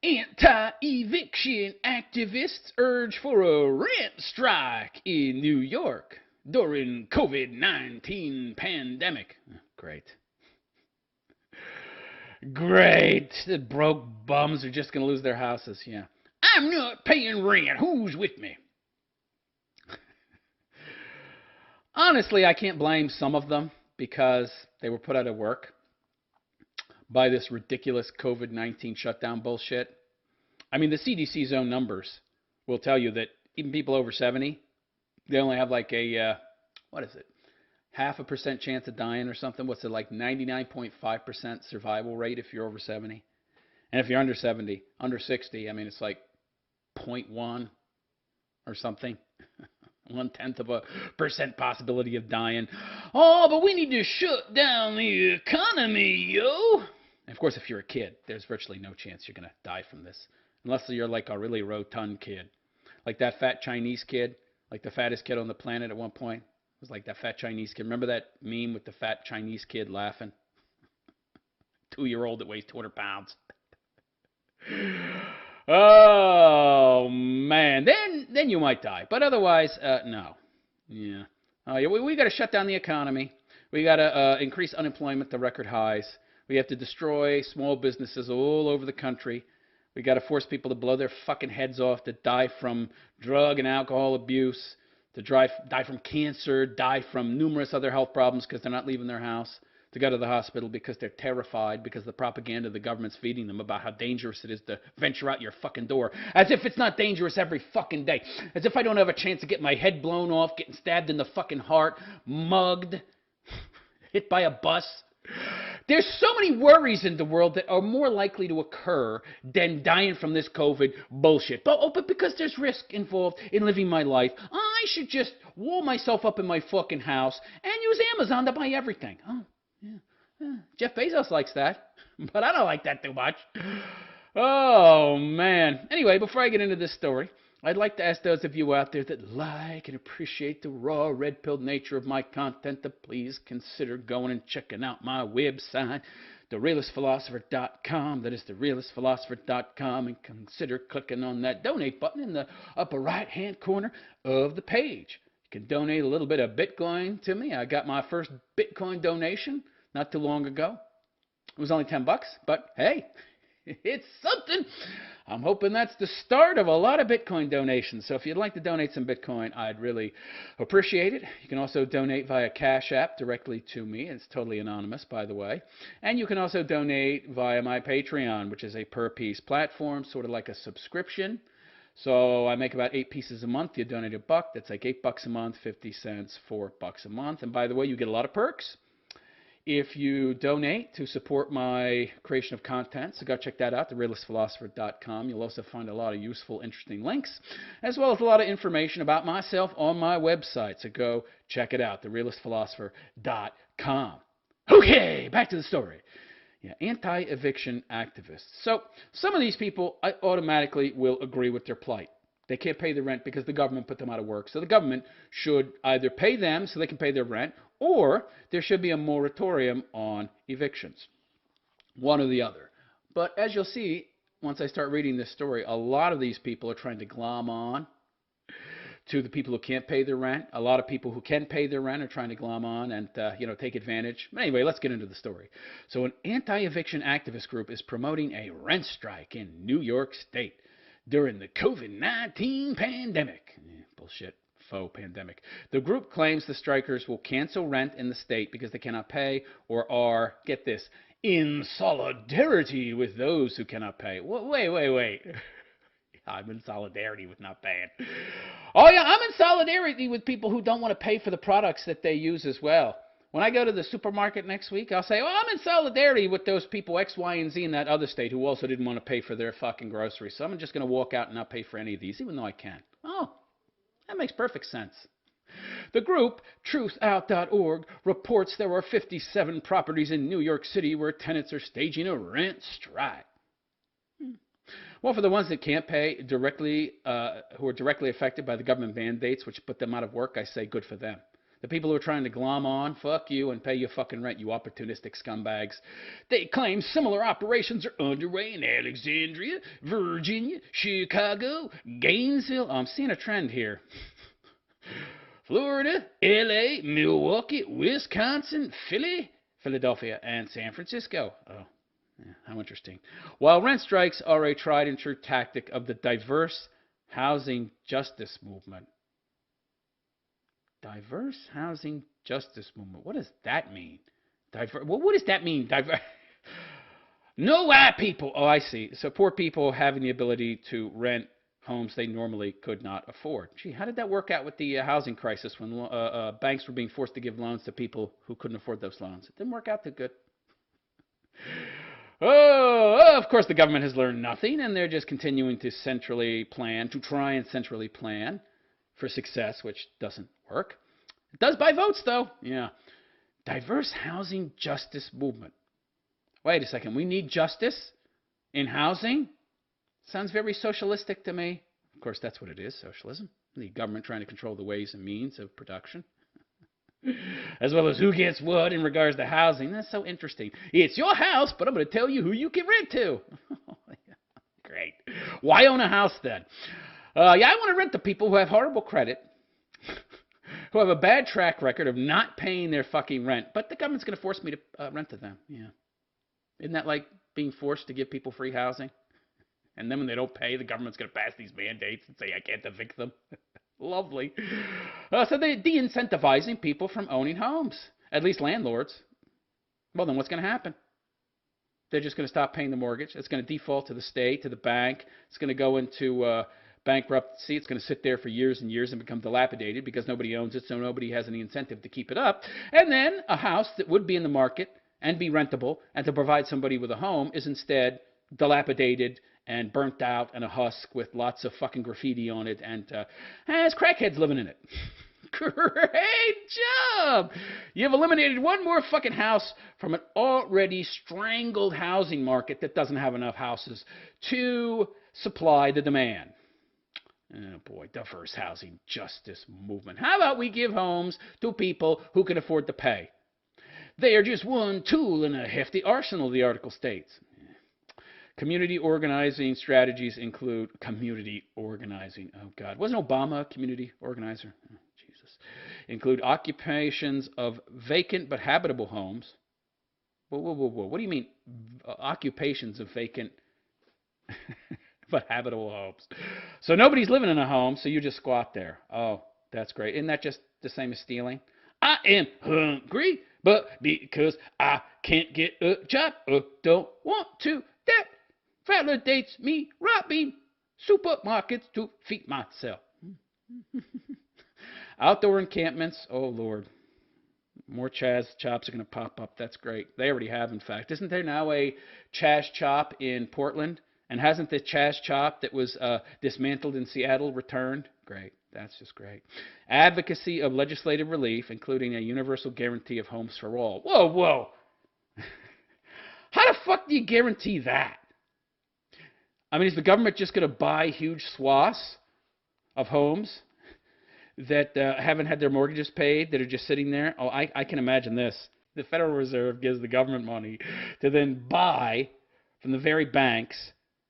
Anti-eviction activists urge for a rent strike in New York during COVID-19 pandemic. Great. Great. The broke bums are just going to lose their houses. Yeah. I'm not paying rent. Who's with me? Honestly, I can't blame some of them because they were put out of work by this ridiculous COVID-19 shutdown bullshit. I mean, the CDC's own numbers will tell you that even people over 70, they only have like a, 0.5% chance of dying or something. What's it, like 99.5% survival rate if you're over 70? And if you're under 70, under 60, I mean, it's like 0.1 or something. 0.1% possibility of dying. Oh, but we need to shut down the economy, yo. And of course, if you're a kid, there's virtually no chance you're going to die from this. Unless you're like a really rotund kid. Like that fat Chinese kid. Like the fattest kid on the planet at one point. It was like that fat Chinese kid. Remember that meme with the fat Chinese kid laughing? 2-year-old that weighs 200 pounds. Oh, man. Then you might die. But otherwise, no. Yeah. We got to shut down the economy. We got to increase unemployment to record highs. We have to destroy small businesses all over the country. We got to force people to blow their fucking heads off, to die from drug and alcohol abuse, to die from cancer, die from numerous other health problems because they're not leaving their house, to go to the hospital because they're terrified because the propaganda the government's feeding them about how dangerous it is to venture out your fucking door. As if it's not dangerous every fucking day. As if I don't have a chance to get my head blown off, getting stabbed in the fucking heart, mugged, hit by a bus. There's so many worries in the world that are more likely to occur than dying from this COVID bullshit. But because there's risk involved in living my life, I should just wall myself up in my fucking house and use Amazon to buy everything. Oh, yeah. Jeff Bezos likes that, but I don't like that too much. Oh, man. Anyway, before I get into this story, I'd like to ask those of you out there that like and appreciate the raw, red-pilled nature of my content to please consider going and checking out my website, therealistphilosopher.com. That is therealistphilosopher.com, and consider clicking on that donate button in the upper right-hand corner of the page. You can donate a little bit of Bitcoin to me. I got my first Bitcoin donation not too long ago. It was only $10, but hey, it's something. I'm hoping that's the start of a lot of Bitcoin donations. So if you'd like to donate some Bitcoin, I'd really appreciate it. You can also donate via Cash App directly to me. It's totally anonymous, by the way. And you can also donate via my Patreon, which is a per-piece platform, sort of like a subscription. So I make about 8 pieces a month. You donate $1, that's like $8 a month, 50 cents, $4 a month. And by the way, you get a lot of perks if you donate to support my creation of content. So go check that out, therealistphilosopher.com. You'll also find a lot of useful, interesting links, as well as a lot of information about myself on my website. So go check it out, therealistphilosopher.com. Okay, back to the story. Yeah, anti-eviction activists. So some of these people, I automatically will agree with their plight. They can't pay the rent because the government put them out of work. So the government should either pay them so they can pay their rent, or there should be a moratorium on evictions. One or the other. But as you'll see, once I start reading this story, a lot of these people are trying to glom on to the people who can't pay their rent. A lot of people who can pay their rent are trying to glom on and take advantage. But anyway, let's get into the story. So an anti-eviction activist group is promoting a rent strike in New York State during the COVID-19 pandemic. Bullshit. Faux pandemic. The group claims the strikers will cancel rent in the state because they cannot pay, or are, get this, in solidarity with those who cannot pay. Wait. I'm in solidarity with not paying. Oh yeah, I'm in solidarity with people who don't want to pay for the products that they use as well. When I go to the supermarket next week, I'll say, I'm in solidarity with those people X, Y, and Z in that other state who also didn't want to pay for their fucking groceries. So I'm just going to walk out and not pay for any of these, even though I can. Oh, that makes perfect sense. The group, truthout.org, reports there are 57 properties in New York City where tenants are staging a rent strike. Well, for the ones that can't pay directly, who are directly affected by the government mandates, which put them out of work, I say good for them. The people who are trying to glom on, fuck you and pay your fucking rent, you opportunistic scumbags. They claim similar operations are underway in Alexandria, Virginia, Chicago, Gainesville. Oh, I'm seeing a trend here. Florida, LA, Milwaukee, Wisconsin, Philly, Philadelphia, and San Francisco. Oh, yeah, how interesting. While rent strikes are a tried and true tactic of the diverse housing justice movement. Diverse housing justice movement. What does that mean? Well, what does that mean? No white people. Oh, I see. So poor people having the ability to rent homes they normally could not afford. Gee, how did that work out with the housing crisis when banks were being forced to give loans to people who couldn't afford those loans? It didn't work out too good. Oh, of course the government has learned nothing, and they're just continuing to try and centrally plan for success, which doesn't work. It does buy votes, though. Yeah. Diverse housing justice movement. Wait a second. We need justice in housing? Sounds very socialistic to me. Of course, that's what it is, socialism. The government trying to control the ways and means of production, as well as who gets what in regards to housing. That's so interesting. It's your house, but I'm going to tell you who you can rent to. Great. Why own a house then? Yeah, I want to rent to people who have horrible credit, who have a bad track record of not paying their fucking rent, but the government's going to force me to rent to them. Yeah. Isn't that like being forced to give people free housing? And then when they don't pay, the government's going to pass these mandates and say, I can't evict them. Lovely. So they're de-incentivizing people from owning homes, at least landlords. Well, then what's going to happen? They're just going to stop paying the mortgage. It's going to default to the state, to the bank. It's going to go into bankruptcy. It's going to sit there for years and years and become dilapidated because nobody owns it, so nobody has any incentive to keep it up. And then a house that would be in the market and be rentable and to provide somebody with a home is instead dilapidated and burnt out and a husk with lots of fucking graffiti on it and has crackheads living in it. Great job! You've eliminated one more fucking house from an already strangled housing market that doesn't have enough houses to supply the demand. Oh boy, diverse housing justice movement. How about we give homes to people who can afford to pay? They are just one tool in a hefty arsenal, the article states. Community organizing strategies include community organizing. Oh, God. Wasn't Obama a community organizer? Oh, Jesus. Include occupations of vacant but habitable homes. Whoa. What do you mean occupations of vacant but habitable homes? So nobody's living in a home, so you just squat there. Oh, that's great. Isn't that just the same as stealing? I am hungry, but because I can't get a job or don't want to, that validates me robbing supermarkets to feed myself. Outdoor encampments. Oh, Lord. More Chaz chops are going to pop up. That's great. They already have, in fact. Isn't there now a Chaz chop in Portland? And hasn't the Chaz chop that was dismantled in Seattle returned? Great. That's just great. Advocacy of legislative relief, including a universal guarantee of homes for all. Whoa. How the fuck do you guarantee that? I mean, is the government just going to buy huge swaths of homes that haven't had their mortgages paid, that are just sitting there? Oh, I can imagine this. The Federal Reserve gives the government money to then buy from the very banks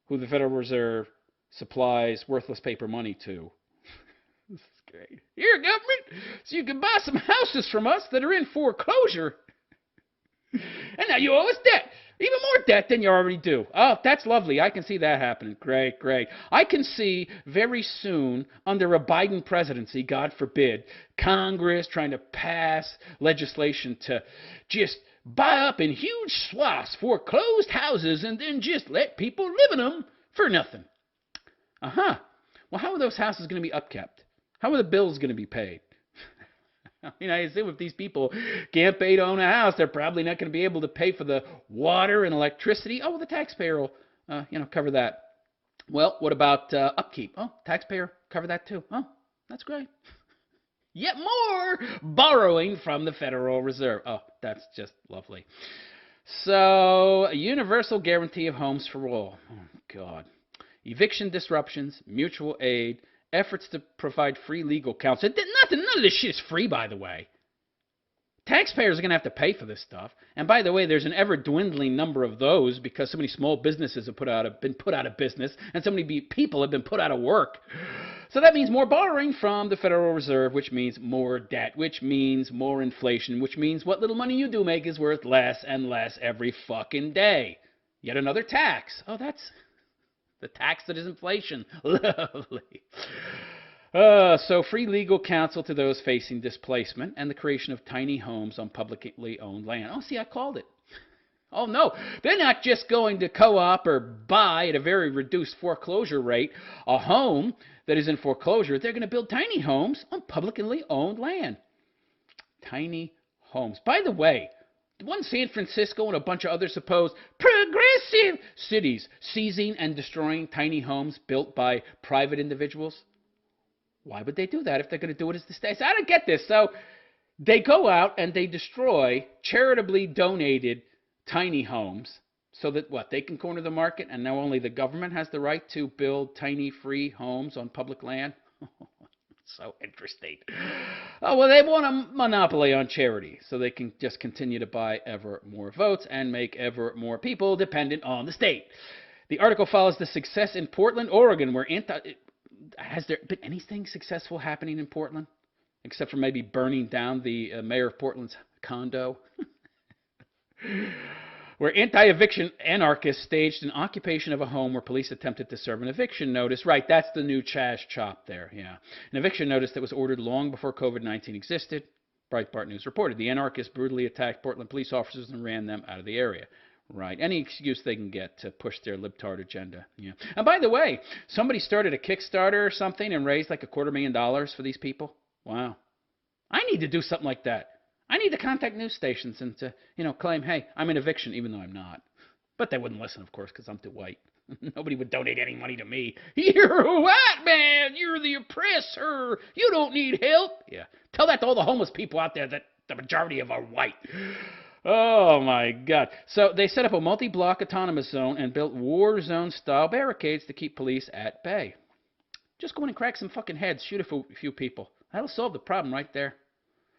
who the Federal Reserve supplies worthless paper money to. This is great. Here, government, so you can buy some houses from us that are in foreclosure. And now you owe us debt. Even more debt than you already do. Oh, that's lovely. I can see that happening. Great. I can see very soon, under a Biden presidency, God forbid, Congress trying to pass legislation to just buy up in huge swaths foreclosed houses and then just let people live in them for nothing. Well, how are those houses going to be upkept? How are the bills going to be paid? I mean, I assume if these people can't pay to own a house, they're probably not going to be able to pay for the water and electricity. Oh, well, the taxpayer will, cover that. Well, what about upkeep? Oh, taxpayer cover that too. Oh, that's great. Yet more borrowing from the Federal Reserve. Oh, that's just lovely. So, a universal guarantee of homes for all. Oh, God. Eviction disruptions, mutual aid, efforts to provide free legal counsel. None of this shit is free, by the way. Taxpayers are going to have to pay for this stuff. And by the way, there's an ever-dwindling number of those because so many small businesses have been put out of business and so many people have been put out of work. So that means more borrowing from the Federal Reserve, which means more debt, which means more inflation, which means what little money you do make is worth less and less every fucking day. Yet another tax. Oh, that's the tax that is inflation. Lovely. So free legal counsel to those facing displacement and the creation of tiny homes on publicly owned land. Oh, see, I called it. Oh, no, they're not just going to co-op or buy at a very reduced foreclosure rate a home that is in foreclosure. They're going to build tiny homes on publicly owned land. Tiny homes. By the way, wasn't San Francisco and a bunch of other supposed progressive cities seizing and destroying tiny homes built by private individuals? Why would they do that if they're going to do it as the states? I don't get this. So they go out and they destroy charitably donated tiny homes so that, what, they can corner the market and now only the government has the right to build tiny free homes on public land? So interesting. Oh, well, they want a monopoly on charity so they can just continue to buy ever more votes and make ever more people dependent on the state. The article follows the success in Portland, Oregon, where has there been anything successful happening in Portland? Except for maybe burning down the mayor of Portland's condo? Where anti-eviction anarchists staged an occupation of a home where police attempted to serve an eviction notice. Right, that's the new Chaz chop there, yeah. An eviction notice that was ordered long before COVID-19 existed. Breitbart News reported. The anarchists brutally attacked Portland police officers and ran them out of the area. Right. Any excuse they can get to push their libtard agenda. Yeah. And by the way, somebody started a Kickstarter or something and raised like $250,000 for these people. Wow. I need to do something like that. I need to contact news stations and to, claim, hey, I'm in eviction, even though I'm not. But they wouldn't listen, of course, because I'm too white. Nobody would donate any money to me. You're a white man. You're the oppressor. You don't need help. Yeah. Tell that to all the homeless people out there that the majority of are white. Oh, my God. So they set up a multi-block autonomous zone and built war zone-style barricades to keep police at bay. Just go in and crack some fucking heads, shoot a few people. That'll solve the problem right there.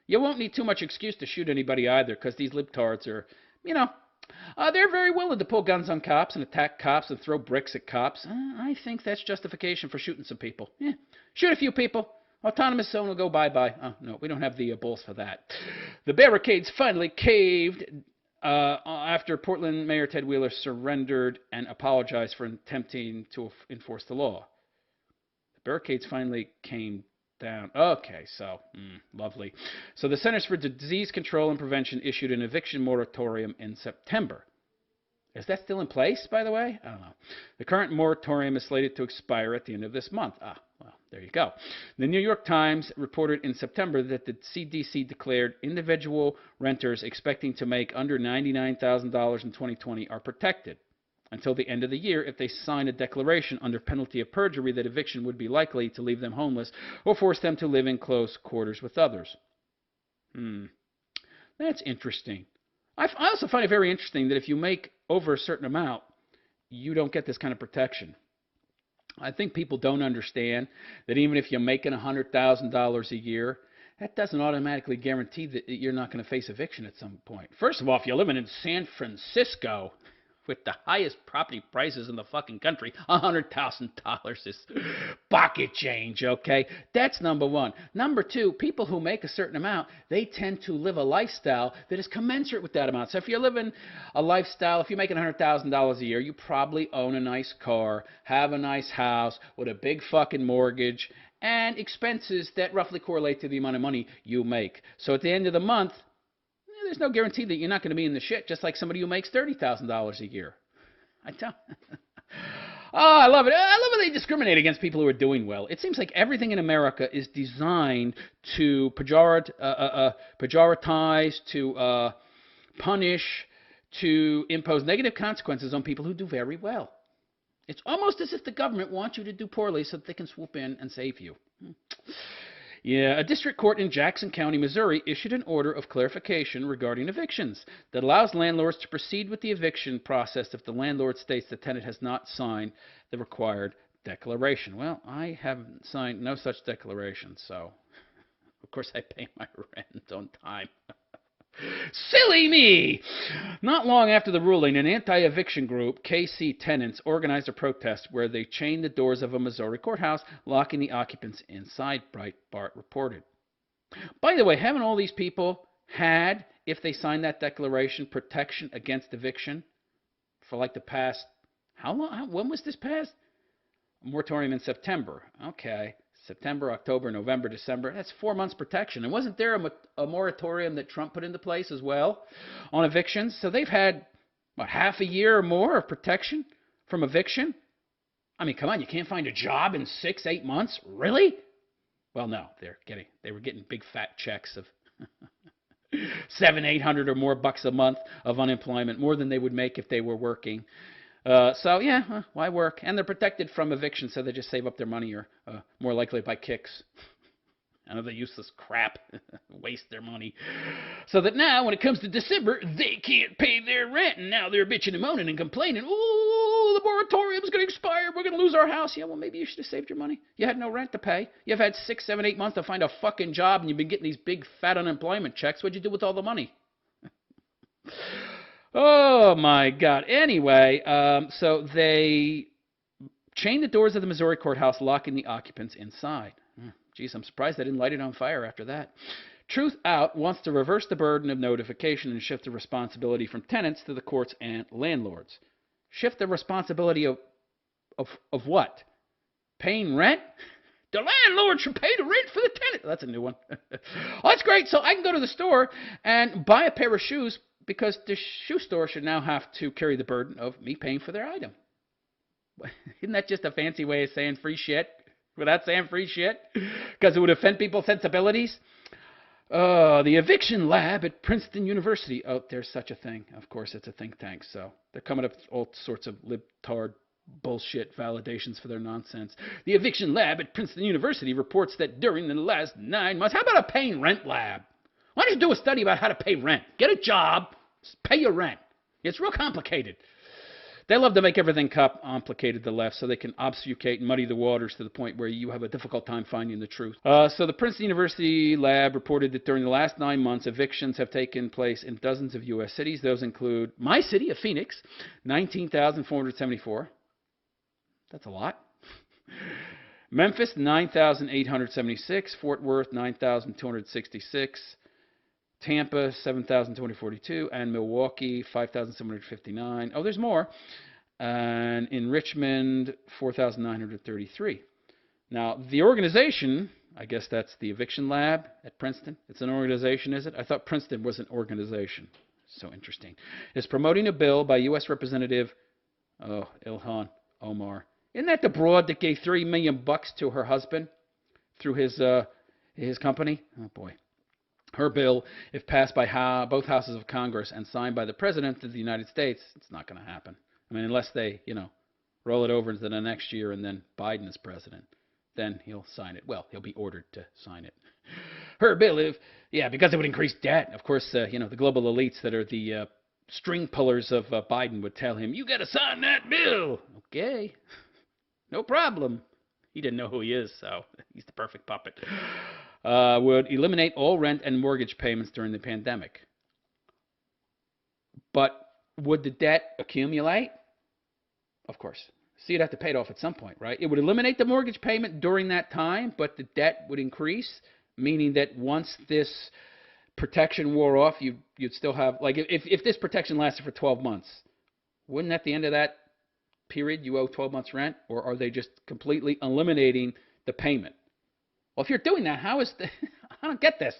You won't need too much excuse to shoot anybody either, because these libtards are, they're very willing to pull guns on cops and attack cops and throw bricks at cops. I think that's justification for shooting some people. Yeah, shoot a few people. Autonomous zone will go bye-bye. Oh, no, we don't have the balls for that. The barricades finally caved after Portland Mayor Ted Wheeler surrendered and apologized for attempting to enforce the law. The barricades finally came down. Okay, so, lovely. So the Centers for Disease Control and Prevention issued an eviction moratorium in September. Is that still in place, by the way? I don't know. The current moratorium is slated to expire at the end of this month. Well, there you go. The New York Times reported in September that the CDC declared individual renters expecting to make under $99,000 in 2020 are protected until the end of the year if they sign a declaration under penalty of perjury that eviction would be likely to leave them homeless or force them to live in close quarters with others. That's interesting. I also find it very interesting that if you make over a certain amount, you don't get this kind of protection. I think people don't understand that even if you're making $100,000 a year, that doesn't automatically guarantee that you're not going to face eviction at some point. First of all, if you're living in San Francisco with the highest property prices in the fucking country, $100,000 is pocket change, okay? That's number one. Number two, people who make a certain amount, they tend to live a lifestyle that is commensurate with that amount. So if you're living a lifestyle, if you're making $100,000 a year, you probably own a nice car, have a nice house with a big fucking mortgage, and expenses that roughly correlate to the amount of money you make. So at the end of the month, there's no guarantee that you're not going to be in the shit, just like somebody who makes $30,000 a year. I love it. I love when they discriminate against people who are doing well. It seems like everything in America is designed to pejoratize, to punish, to impose negative consequences on people who do very well. It's almost as if the government wants you to do poorly so that they can swoop in and save you. Yeah, a district court in Jackson County, Missouri, issued an order of clarification regarding evictions that allows landlords to proceed with the eviction process if the landlord states the tenant has not signed the required declaration. Well, I haven't signed no such declaration, so of course I pay my rent on time. Silly me! Not long after the ruling, an anti-eviction group, KC Tenants, organized a protest where they chained the doors of a Missouri courthouse, locking the occupants inside, Breitbart reported. By the way, haven't all these people had, if they signed that declaration, protection against eviction for like the past, how long? When was this passed? A moratorium in September. Okay. September, October, November, December. That's 4 months protection. And wasn't there a moratorium that Trump put into place as well on evictions? So they've had, what, half a year or more of protection from eviction? I mean, come on, you can't find a job in 6, 8 months? Really? Well, no, they were getting big fat checks of $700, $800 or more bucks a month of unemployment, more than they would make if they were working. So, yeah, why work? And they're protected from eviction, so they just save up their money or more likely buy kicks. Another useless crap. Waste their money. So that now, when it comes to December, they can't pay their rent. And now they're bitching and moaning and complaining. Oh, the moratorium's going to expire. We're going to lose our house. Yeah, well, maybe you should have saved your money. You had no rent to pay. You've had 6, 7, 8 months to find a fucking job, and you've been getting these big, fat unemployment checks. What'd you do with all the money? Oh, my God. Anyway, so they chained the doors of the Missouri courthouse, locking the occupants inside. Geez, I'm surprised they didn't light it on fire after that. Truth Out wants to reverse the burden of notification and shift the responsibility from tenants to the courts and landlords. Shift the responsibility of what? Paying rent? The landlord should pay the rent for the tenant. That's a new one. Oh, that's great. So I can go to the store and buy a pair of shoes, because the shoe store should now have to carry the burden of me paying for their item. Isn't that just a fancy way of saying free shit without saying free shit? Because it would offend people's sensibilities? The Eviction Lab at Princeton University. Oh, there's such a thing. Of course, it's a think tank, so they're coming up with all sorts of libtard bullshit validations for their nonsense. The Eviction Lab at Princeton University reports that during the last 9 months... How about a paying rent lab? Why don't you do a study about how to pay rent? Get a job, pay your rent. It's real complicated. They love to make everything complicated, the left, so they can obfuscate and muddy the waters to the point where you have a difficult time finding the truth. So the Princeton University lab reported that during the last 9 months, evictions have taken place in dozens of U.S. cities. Those include my city of Phoenix, 19,474. That's a lot. Memphis, 9,876. Fort Worth, 9,266. Tampa, 7,242, and Milwaukee, 5,759. Oh, there's more. And in Richmond, 4,933. Now, the organization, I guess that's the Eviction Lab at Princeton. It's an organization, is it? I thought Princeton was an organization. So interesting. Is promoting a bill by U.S. Representative Ilhan Omar. Isn't that the broad that gave $3 million to her husband through his company? Oh, boy. Her bill, if passed by both houses of Congress and signed by the President of the United States, it's not going to happen. I mean, unless they, roll it over into the next year and then Biden is president. Then he'll sign it. Well, he'll be ordered to sign it. Her bill, because it would increase debt. Of course, the global elites that are the string pullers of Biden would tell him, you got to sign that bill. Okay, no problem. He didn't know who he is, so he's the perfect puppet. Would eliminate all rent and mortgage payments during the pandemic. But would the debt accumulate? Of course. So you'd have to pay it off at some point, right? It would eliminate the mortgage payment during that time, but the debt would increase, meaning that once this protection wore off, you'd still have, like, if this protection lasted for 12 months, wouldn't at the end of that period you owe 12 months rent? Or are they just completely eliminating the payment? Well, if you're doing that, how is I don't get this.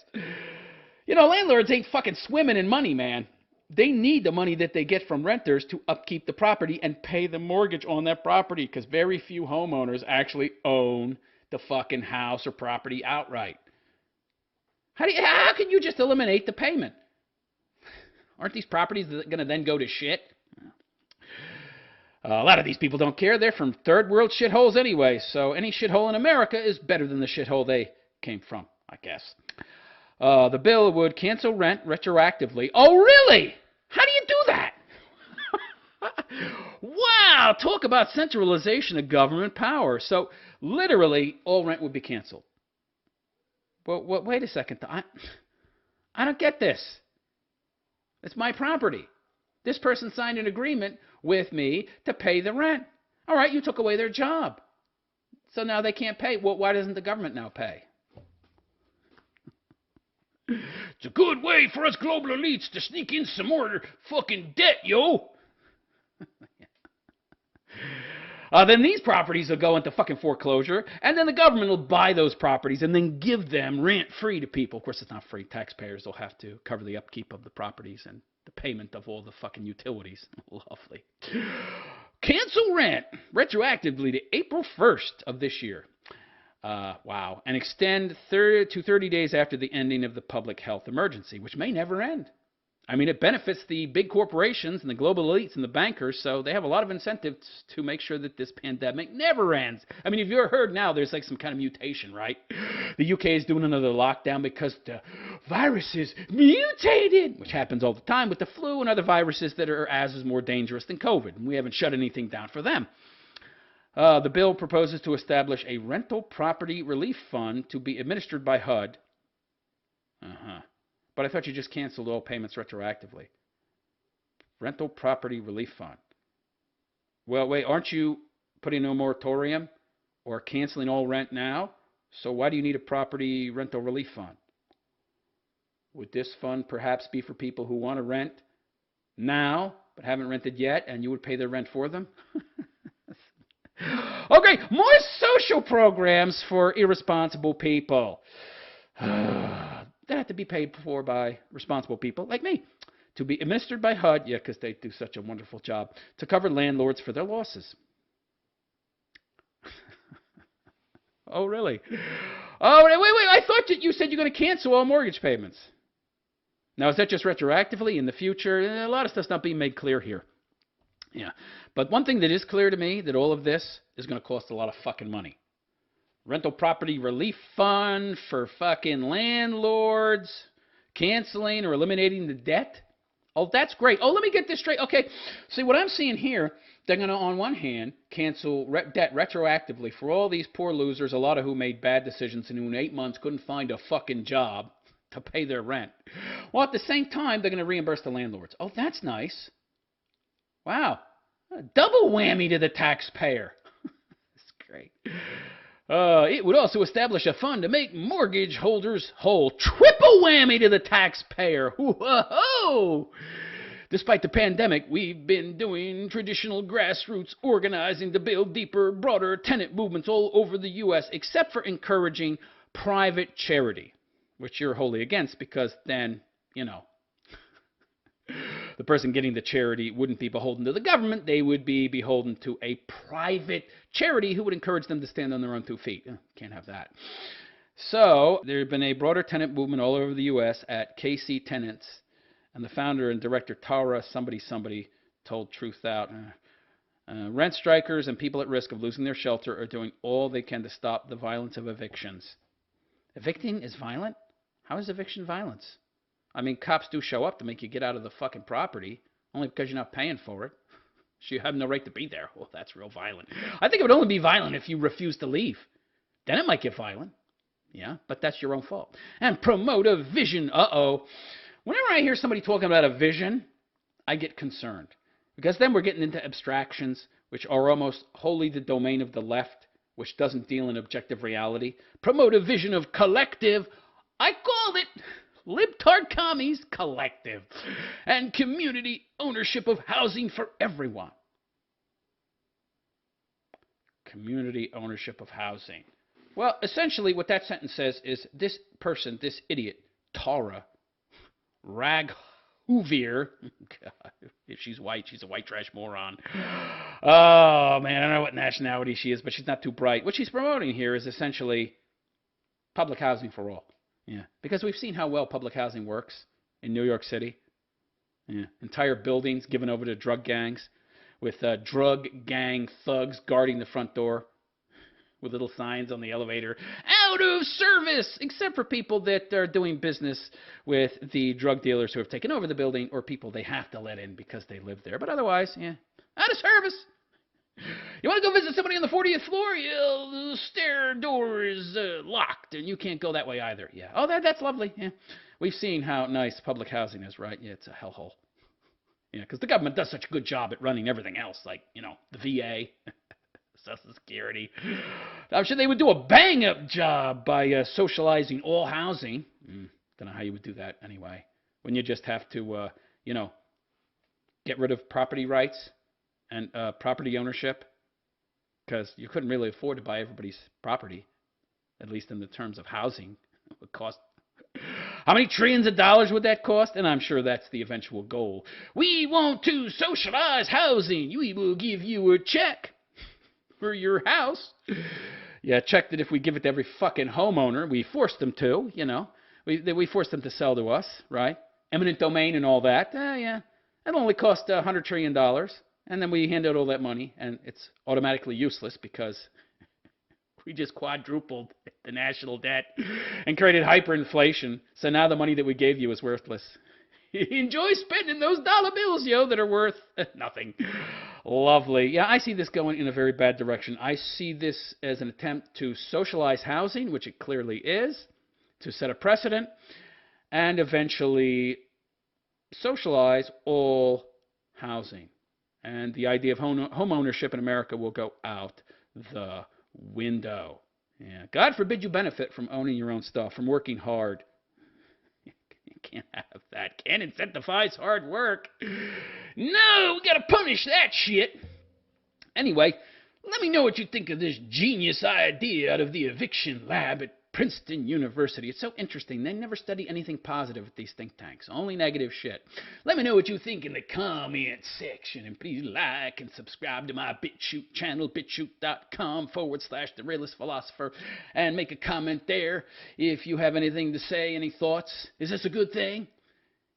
Landlords ain't fucking swimming in money, man. They need the money that they get from renters to upkeep the property and pay the mortgage on that property, because very few homeowners actually own the fucking house or property outright. How can you just eliminate the payment? Aren't these properties going to then go to shit? A lot of these people don't care. They're from third world shitholes anyway, so any shithole in America is better than the shithole they came from, I guess. The bill would cancel rent retroactively. Oh, really? How do you do that? Wow, talk about centralization of government power. So literally, all rent would be canceled. Well, wait a second. I don't get this. It's my property. This person signed an agreement with me to pay the rent. All right, you took away their job. So now they can't pay. Well, why doesn't the government now pay? It's a good way for us global elites to sneak in some more fucking debt, yo. Then these properties will go into fucking foreclosure, and then the government will buy those properties and then give them rent-free to people. Of course, it's not free. Taxpayers will have to cover the upkeep of the properties and the payment of all the fucking utilities. Lovely. Cancel rent retroactively to April 1st of this year. Wow. And extend to 30 days after the ending of the public health emergency, which may never end. I mean, it benefits the big corporations and the global elites and the bankers, so they have a lot of incentives to make sure that this pandemic never ends. I mean, if you've heard now, there's like some kind of mutation, right? The UK is doing another lockdown because the virus is mutated, which happens all the time with the flu and other viruses that are as more dangerous than COVID. And we haven't shut anything down for them. The bill proposes to establish a rental property relief fund to be administered by HUD. But I thought you just canceled all payments retroactively. Rental Property Relief Fund. Well, wait, aren't you putting no moratorium or canceling all rent now? So why do you need a property rental relief fund? Would this fund perhaps be for people who want to rent now but haven't rented yet, and you would pay their rent for them? Okay, more social programs for irresponsible people. That have to be paid for by responsible people like me. To be administered by HUD, yeah, because they do such a wonderful job, to cover landlords for their losses. Oh, really? Oh, wait, I thought that you said you're going to cancel all mortgage payments. Now, is that just retroactively in the future? A lot of stuff's not being made clear here. Yeah, but one thing that is clear to me, that all of this is going to cost a lot of fucking money. Rental property relief fund for fucking landlords, canceling or eliminating the debt. Oh, that's great. Oh, let me get this straight. Okay, see what I'm seeing here, they're going to, on one hand, cancel debt retroactively for all these poor losers, a lot of who made bad decisions and who in 8 months couldn't find a fucking job to pay their rent. Well, at the same time, they're going to reimburse the landlords. Oh, that's nice. Wow. A double whammy to the taxpayer. That's great. It would also establish a fund to make mortgage holders whole. Triple whammy to the taxpayer. Whoa! Despite the pandemic, we've been doing traditional grassroots organizing to build deeper, broader tenant movements all over the U.S., except for encouraging private charity, which you're wholly against because then, you know, the person getting the charity wouldn't be beholden to the government. They would be beholden to a private charity who would encourage them to stand on their own 2 feet. Can't have that. So there had been a broader tenant movement all over the U.S. at KC Tenants, and the founder and director, Tara, somebody told Truth Out. Rent strikers and people at risk of losing their shelter are doing all they can to stop the violence of evictions. Evicting is violent? How is eviction violence? I mean, cops do show up to make you get out of the fucking property, only because you're not paying for it. So you have no right to be there. Well, that's real violent. I think it would only be violent if you refuse to leave. Then it might get violent. Yeah, but that's your own fault. And promote a vision. Whenever I hear somebody talking about a vision, I get concerned. Because then we're getting into abstractions, which are almost wholly the domain of the left, which doesn't deal in objective reality. Promote a vision of collective. I called it libtard commies collective and community ownership of housing for everyone. Community ownership of housing. Well, essentially what that sentence says is this person, this idiot, Tara Raghouvier, God, if she's white, she's a white trash moron. Oh, man, I don't know what nationality she is, but she's not too bright. What she's promoting here is essentially public housing for all. Yeah, because we've seen how well public housing works in New York City. Yeah, entire buildings given over to drug gangs with drug gang thugs guarding the front door with little signs on the elevator, out of service, except for people that are doing business with the drug dealers who have taken over the building or people they have to let in because they live there. But otherwise, yeah, out of service. You want to go visit somebody on the 40th floor? Yeah, the stair door is locked, and you can't go that way either. Yeah. Oh, that's lovely. Yeah. We've seen how nice public housing is, right? Yeah, it's a hellhole. Yeah, because the government does such a good job at running everything else, like, the VA, Social Security. I'm sure they would do a bang-up job by socializing all housing. Don't know how you would do that anyway. When you just have to, get rid of property rights and property ownership, because you couldn't really afford to buy everybody's property, at least in the terms of housing. It would cost. How many trillions of dollars would that cost? And I'm sure that's the eventual goal. We want to socialize housing. We will give you a check for your house. Yeah, check that if we give it to every fucking homeowner, we force them to, we force them to sell to us, right? Eminent domain and all that. Yeah, that'll only cost $100 trillion. And then we hand out all that money, and it's automatically useless because we just quadrupled the national debt and created hyperinflation. So now the money that we gave you is worthless. Enjoy spending those dollar bills, that are worth nothing. Lovely. Yeah, I see this going in a very bad direction. I see this as an attempt to socialize housing, which it clearly is, to set a precedent, and eventually socialize all housing. And the idea of home ownership in America will go out the window. Yeah. God forbid you benefit from owning your own stuff, from working hard. You can't have that. Can't incentivize hard work. No, we got to punish that shit. Anyway, let me know what you think of this genius idea out of the eviction lab at Princeton University. It's so interesting. They never study anything positive at these think tanks. Only negative shit. Let me know what you think in the comment section. And please like and subscribe to my BitChute channel, bitchute.com/The Realist Philosopher. And make a comment there if you have anything to say, any thoughts. Is this a good thing?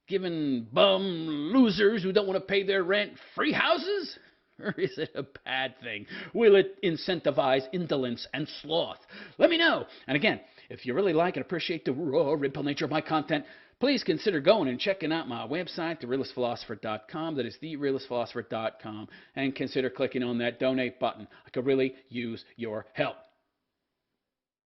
Giving bum losers who don't want to pay their rent free houses? Or is it a bad thing? Will it incentivize indolence and sloth? Let me know. And again, if you really like and appreciate the raw, ripple nature of my content, please consider going and checking out my website, therealistphilosopher.com. That is therealistphilosopher.com. And consider clicking on that donate button. I could really use your help.